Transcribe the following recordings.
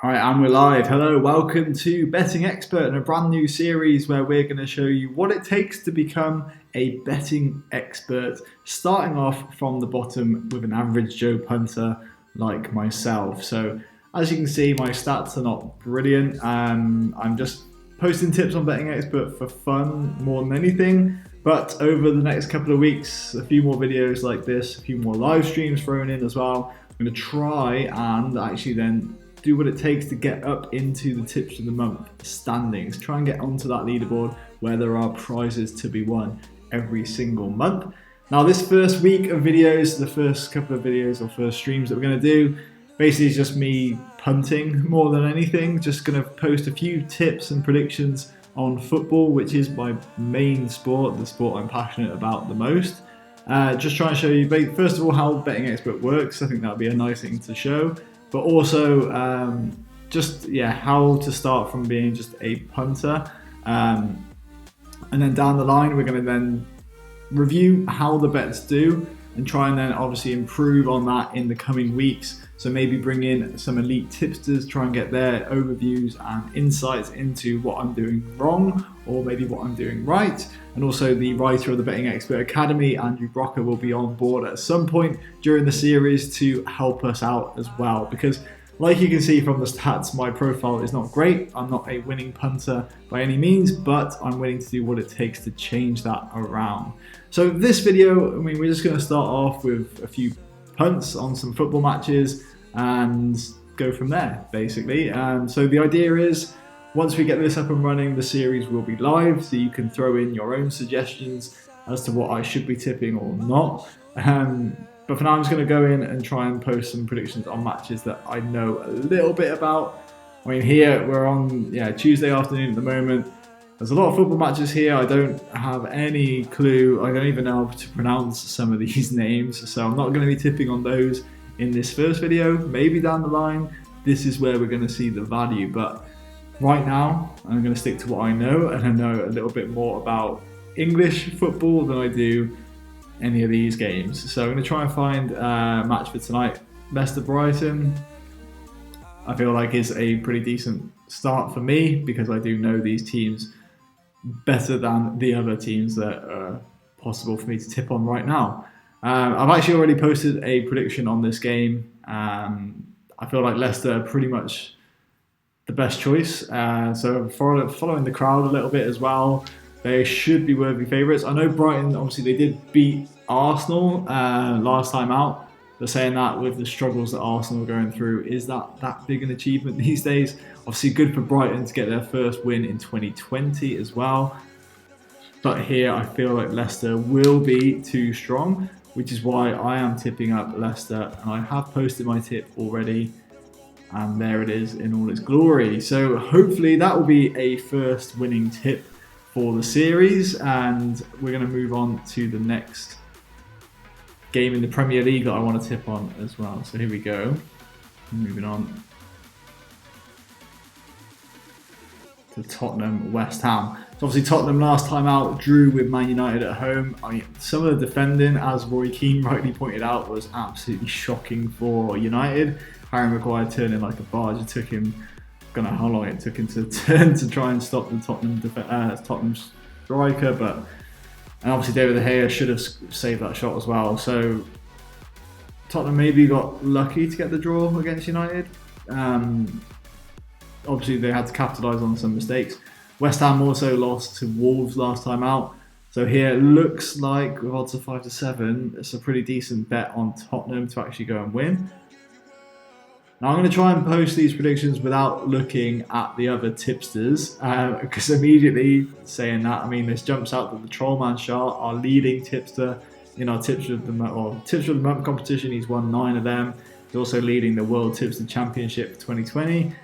Alright, and we're live. Hello, welcome to Betting Expert and a brand new series where we're going to show you what it takes to become a betting expert, starting off from the bottom with an average Joe punter like myself. So, as you can see, my stats are not brilliant. I'm just posting tips on Betting Expert for fun more than anything. But over the next couple of weeks, a few more videos like this, a few more live streams thrown in as well. I'm going to try and actually then do what it takes to get up into the tips of the month standings. Try and get onto that leaderboard where there are prizes to be won every single month. Now, this first week of videos, the first couple of videos or first streams that we're going to do, basically is just me punting more than anything. Just going to post a few tips and predictions on football, which is my main sport, the sport I'm passionate about the most. Just trying to show you, first of all, how Betting Expert works. I think that would be a nice thing to show. But also, how to start from being just a punter. And then down the line, we're going to then review how the bets do and try and then obviously improve on that in the coming weeks. So maybe bring in some elite tipsters, try and get their overviews and insights into what I'm doing wrong or maybe what I'm doing right. And also the writer of the Betting Expert Academy, Andrew Brocker, will be on board at some point during the series to help us out as well. Because like you can see from the stats, my profile is not great. I'm not a winning punter by any means, but I'm willing to do what it takes to change that around. So this video, we're just going to start off with a few punts on some football matches and go from there, basically. So the idea is, once we get this up and running, the series will be live, so you can throw in your own suggestions as to what I should be tipping or not. But for now, I'm just going to go in and try and post some predictions on matches that I know a little bit about. Here we're on Tuesday afternoon at the moment. There's a lot of football matches here. I don't have any clue. I don't even know how to pronounce some of these names. So I'm not going to be tipping on those in this first video. Maybe down the line, this is where we're going to see the value. But right now, I'm going to stick to what I know. And I know a little bit more about English football than I do any of these games. So I'm going to try and find a match for tonight. Leicester-Brighton, I feel like is a pretty decent start for me because I do know these teams better than the other teams that are possible for me to tip on right now. I've actually already posted a prediction on this game. I feel like Leicester are pretty much the best choice. So following the crowd a little bit as well, they should be worthy favourites. I know Brighton, obviously they did beat Arsenal last time out. But saying that, with the struggles that Arsenal are going through, is that big an achievement these days? Obviously good for Brighton to get their first win in 2020 as well. But here I feel like Leicester will be too strong, which is why I am tipping up Leicester. And I have posted my tip already. And there it is in all its glory. So hopefully that will be a first winning tip for the series. And we're going to move on to the next game in the Premier League that I want to tip on as well. So here we go. Moving on to Tottenham West Ham. So obviously Tottenham last time out drew with Man United at home. Some of the defending, as Roy Keane rightly pointed out, was absolutely shocking for United. Harry Maguire turning like a barge. It took him, I don't know how long it took him to turn to try and stop the Tottenham striker, and obviously David De Gea should have saved that shot as well. So Tottenham maybe got lucky to get the draw against United. Obviously they had to capitalise on some mistakes. West Ham also lost to Wolves last time out. So here it looks like with odds of 5 to 7, it's a pretty decent bet on Tottenham to actually go and win. Now I'm going to try and post these predictions without looking at the other tipsters, because immediately saying that, this jumps out that the Trollman Shah, our leading tipster in our Tipster of the Month competition, he's won 9 of them. He's also leading the World Tipster Championship for 2020.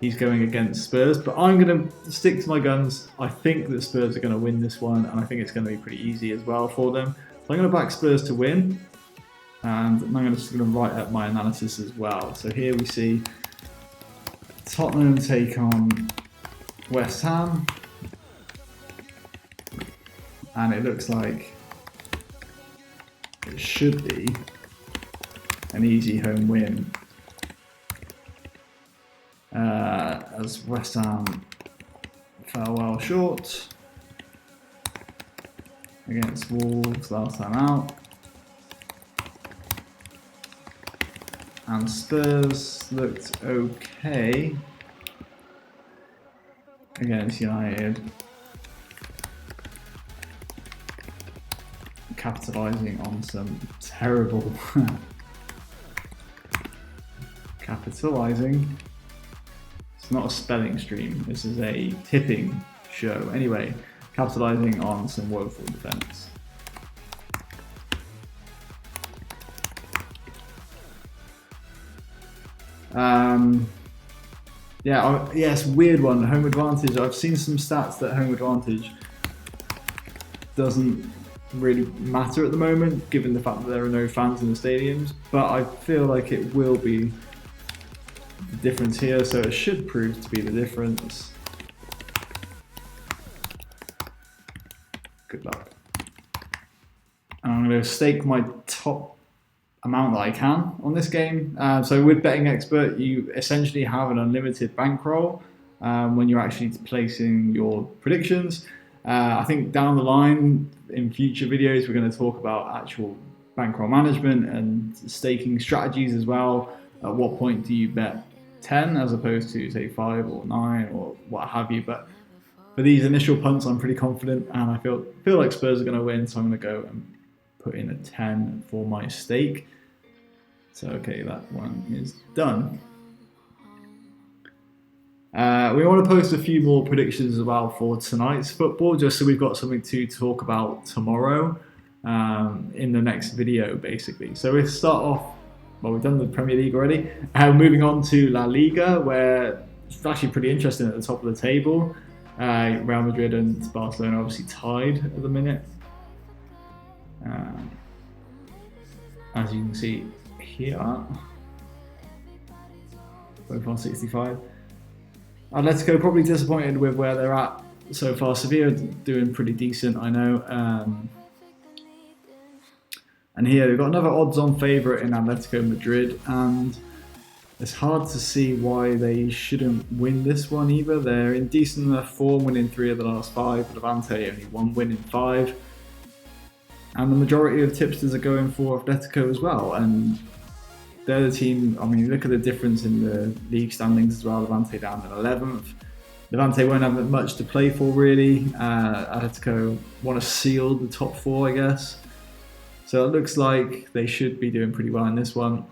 He's going against Spurs, but I'm going to stick to my guns. I think that Spurs are going to win this one, and I think it's going to be pretty easy as well for them. So I'm going to back Spurs to win. And I'm just going to write up my analysis as well. So here we see Tottenham take on West Ham. And it looks like it should be an easy home win as West Ham fell well short against Wolves last time out. And Spurs looked okay against United, capitalising on some terrible capitalising. It's not a spelling stream, this is a tipping show. Anyway, capitalising on some woeful defence. Yes, weird one. Home advantage. I've seen some stats that home advantage doesn't really matter at the moment, given the fact that there are no fans in the stadiums. But I feel like it will be the difference here, so it should prove to be the difference. Good luck. And I'm going to stake my top amount that I can on this game. So with Betting Expert, you essentially have an unlimited bankroll when you're actually placing your predictions. I think down the line in future videos, we're going to talk about actual bankroll management and staking strategies as well. At what point do you bet 10 as opposed to say 5 or 9 or what have you? But for these initial punts, I'm pretty confident, and I feel like Spurs are going to win, so I'm going to go and put in a 10 for my stake. So okay, that one is done. We want to post a few more predictions as well for tonight's football, just so we've got something to talk about tomorrow in the next video, basically. So we'll start off, well, we've done the Premier League already. Moving on to La Liga, where it's actually pretty interesting at the top of the table. Real Madrid and Barcelona obviously tied at the minute. As you can see here, both on 65. Atletico probably disappointed with where they're at so far. Sevilla doing pretty decent, I know. And here they've got another odds-on favourite in Atletico Madrid, and it's hard to see why they shouldn't win this one either. They're in decent enough form, winning 3 of the last 5. Levante only 1 win in 5. And the majority of tipsters are going for Atletico as well. And they're the team, I mean, look at the difference in the league standings as well. Levante down in 11th. Levante won't have much to play for, really. Atletico want to seal the top 4, I guess. So it looks like they should be doing pretty well in this one.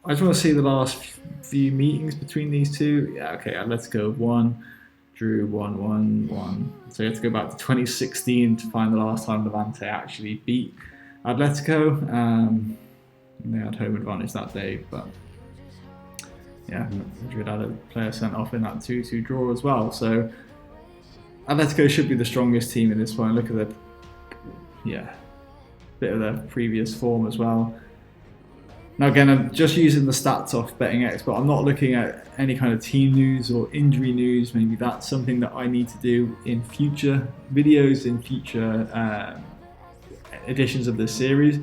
I just want to see the last few meetings between these two. Yeah, okay, Atletico won, drew 1-1-1. So you have to go back to 2016 to find the last time Levante actually beat Atletico. They had home advantage that day, but yeah, Madrid had a player sent off in that 2-2 draw as well. So Atletico should be the strongest team in this one. Look at the bit of their previous form as well. Now again, I'm just using the stats off Betting Expert. I'm not looking at any kind of team news or injury news. Maybe that's something that I need to do in future videos, in future editions of this series.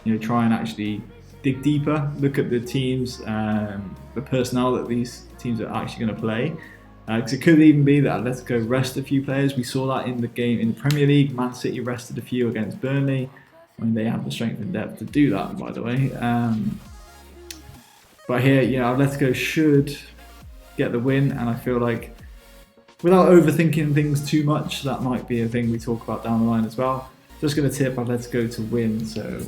You know, try and actually dig deeper, look at the teams, the personnel that these teams are actually going to play. Because it could even be that Atletico rest a few players. We saw that in the game in the Premier League. Man City rested a few against Burnley. I mean, they have the strength and depth to do that, by the way. But here, you know, Atletico should get the win, and I feel like without overthinking things too much, that might be a thing we talk about down the line as well. Just going to tip Atletico to win. So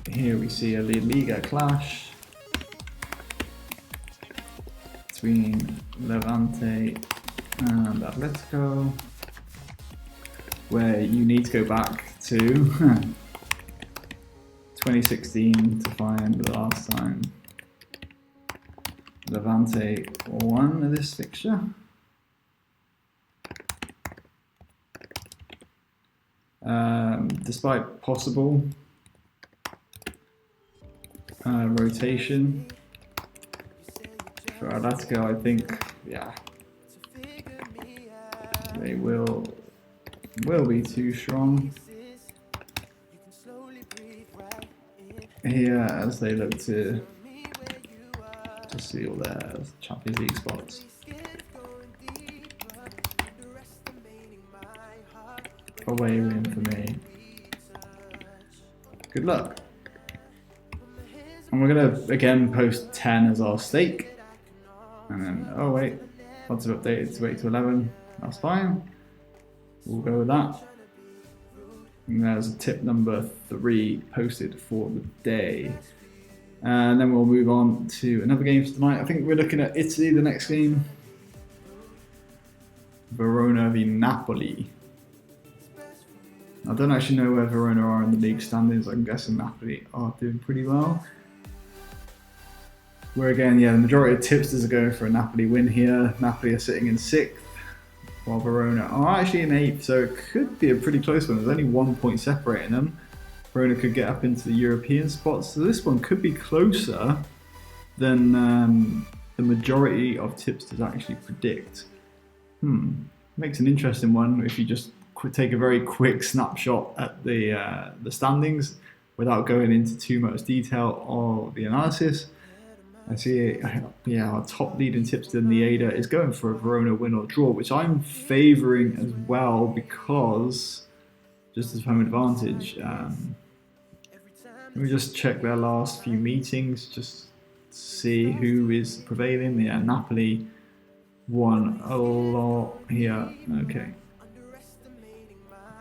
here we see a Liga clash between Levante and Atletico, where you need to go back to 2016 to find the last time Levante won this fixture. Despite possible rotation for Atletico, I think, yeah, they will be too strong here as they look to seal their Champions League spots. away win for me. Good luck. And we're going to, again, post 10 as our stake. And then, oh wait, odds have updated to 8 to 11. That's fine. We'll go with that. And there's tip number 3 posted for the day. And then we'll move on to another game for tonight. I think we're looking at Italy, the next game. Verona v Napoli. I don't actually know where Verona are in the league standings. I'm guessing Napoli are doing pretty well. Where again, yeah, the majority of tipsters are going for a Napoli win here. Napoli are sitting in 6th, while Verona are actually in 8th, so it could be a pretty close one. There's only 1 point separating them. Verona could get up into the European spots, so this one could be closer than the majority of tipsters actually predict. Makes an interesting one if you just take a very quick snapshot at the standings without going into too much detail of the analysis. I see, yeah, our top leading tipster in the ADA is going for a Verona win or draw, which I'm favouring as well because just as home advantage. Let me just check their last few meetings, just see who is prevailing. Yeah, Napoli won a lot here. Okay.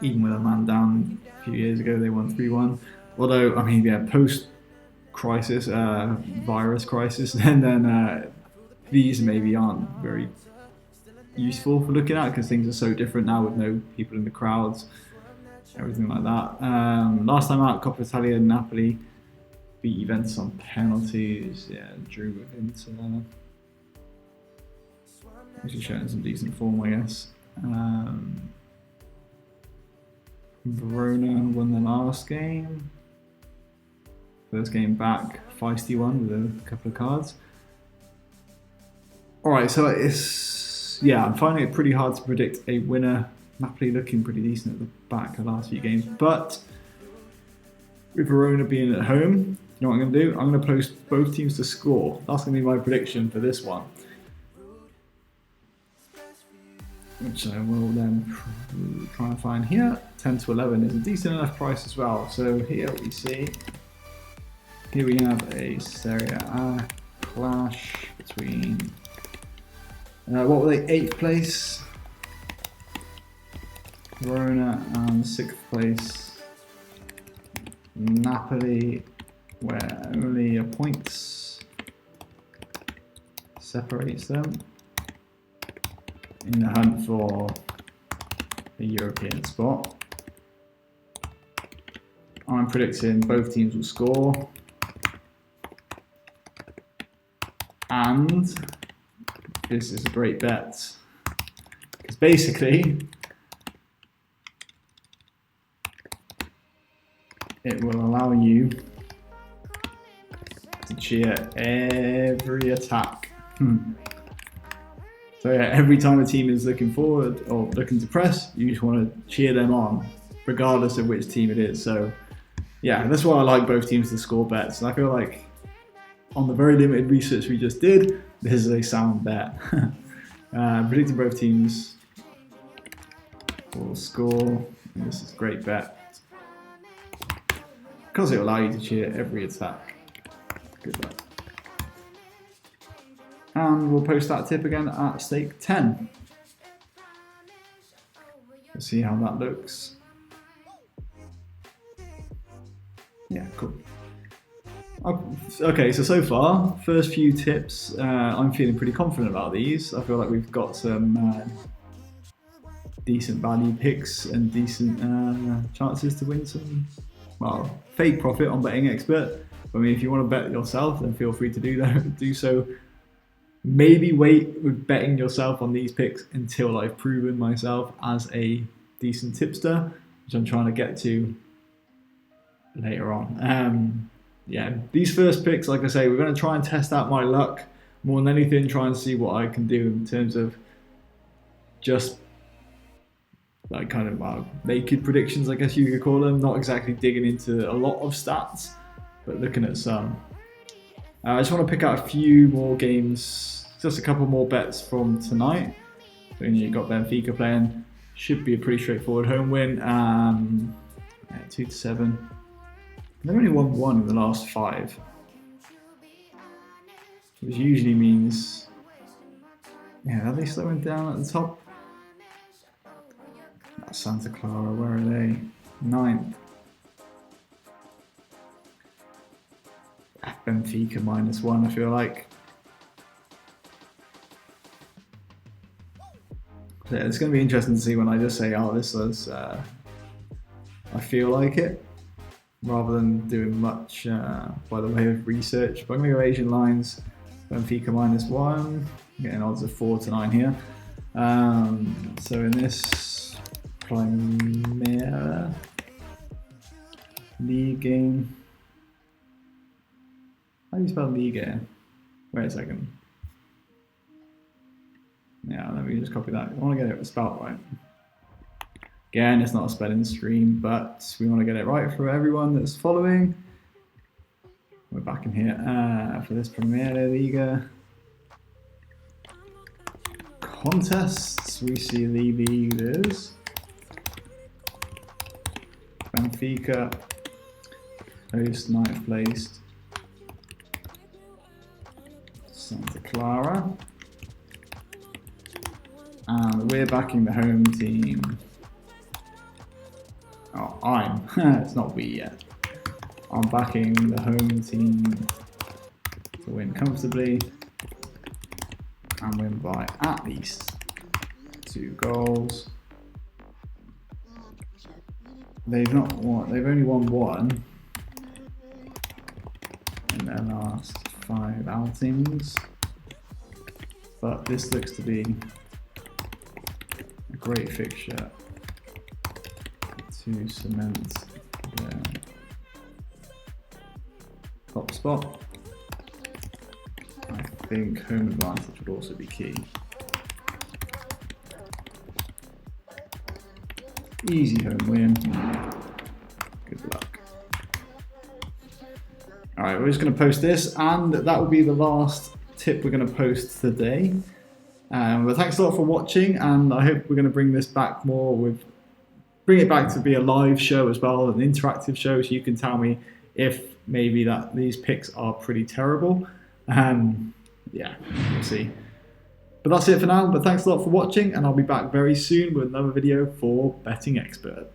Even with a man down a few years ago, they won 3-1. Although, I mean, yeah, post-crisis, virus crisis, and then these maybe aren't very useful for looking at because things are so different now with no people in the crowds, everything like that. Last time out, Coppa Italia and Napoli beat Juventus on penalties. Yeah, drew with Inter. Actually showing some decent form, I guess. Verona won the last game. First game back, feisty one with a couple of cards. Alright, so I'm finding it pretty hard to predict a winner. Napoli looking pretty decent at the back the last few games, but with Verona being at home, you know what I'm going to do? I'm going to post both teams to score. That's going to be my prediction for this one, which I will then try and find here. 10 to 11 is a decent enough price as well. So here we see, here we have a Serie A clash between, what were they, 8th place? Verona and 6th place Napoli, where only a point separates them in the hunt for a European spot. I'm predicting both teams will score, and this is a great bet because basically it will allow you to cheer every attack. So yeah, every time a team is looking forward or looking to press, you just want to cheer them on, regardless of which team it is. So yeah, that's why I like both teams to score bets. And I feel like on the very limited research we just did, this is a sound bet. Predicting both teams will score. And this is a great bet because it will allow you to cheer every attack. Good luck. And we'll post that tip again at stake 10. Let's see how that looks. Yeah, cool. Okay, so far, first few tips, I'm feeling pretty confident about these. I feel like we've got some decent value picks and decent chances to win some, well, fake profit on Betting Expert. I mean, if you want to bet yourself, then feel free to do so. Maybe wait with betting yourself on these picks until I've proven myself as a decent tipster, which I'm trying to get to later on. Yeah, these first picks, like I say, we're going to try and test out my luck more than anything, try and see what I can do in terms of just like kind of naked predictions, I guess you could call them. Not exactly digging into a lot of stats, but looking at some. I just want to pick out a few more games, just a couple more bets from tonight. So you've got Benfica playing Should be a pretty straightforward home win. 2-7. They've only won 1 in the last 5, which usually means, yeah, are they slowing down at the top? That's Santa Clara, where are they? 9th. Benfica -1, I feel like. So yeah, it's going to be interesting to see when I just say, oh, this is, I feel like it, rather than doing much by the way of research. But I'm going to go Asian lines, Benfica -1, getting odds of 4 to 9 here. So in this Primera League game, how do you spell Liga? Wait a second. Yeah, let me just copy that. I want to get it spelled right. Again, it's not a spelling stream, but we want to get it right for everyone that's following. We're back in here for this Primera Liga contests. We see the leaders. Benfica, host 9th placed. Santa Clara. And we're backing the home team. Oh, it's not we yet. I'm backing the home team to win comfortably and win by at least 2 goals. They've only won 1 in their last 5 outings, but this looks to be a great fixture to cement their top spot. I think home advantage would also be key. Easy home win. Good luck. Alright, we're just going to post this, and that will be the last tip we're going to post today. But thanks a lot for watching, and I hope we're going to bring this back more bring it back to be a live show as well, an interactive show, so you can tell me if maybe that these picks are pretty terrible. Yeah, we'll see. But that's it for now, but thanks a lot for watching, and I'll be back very soon with another video for Betting Expert.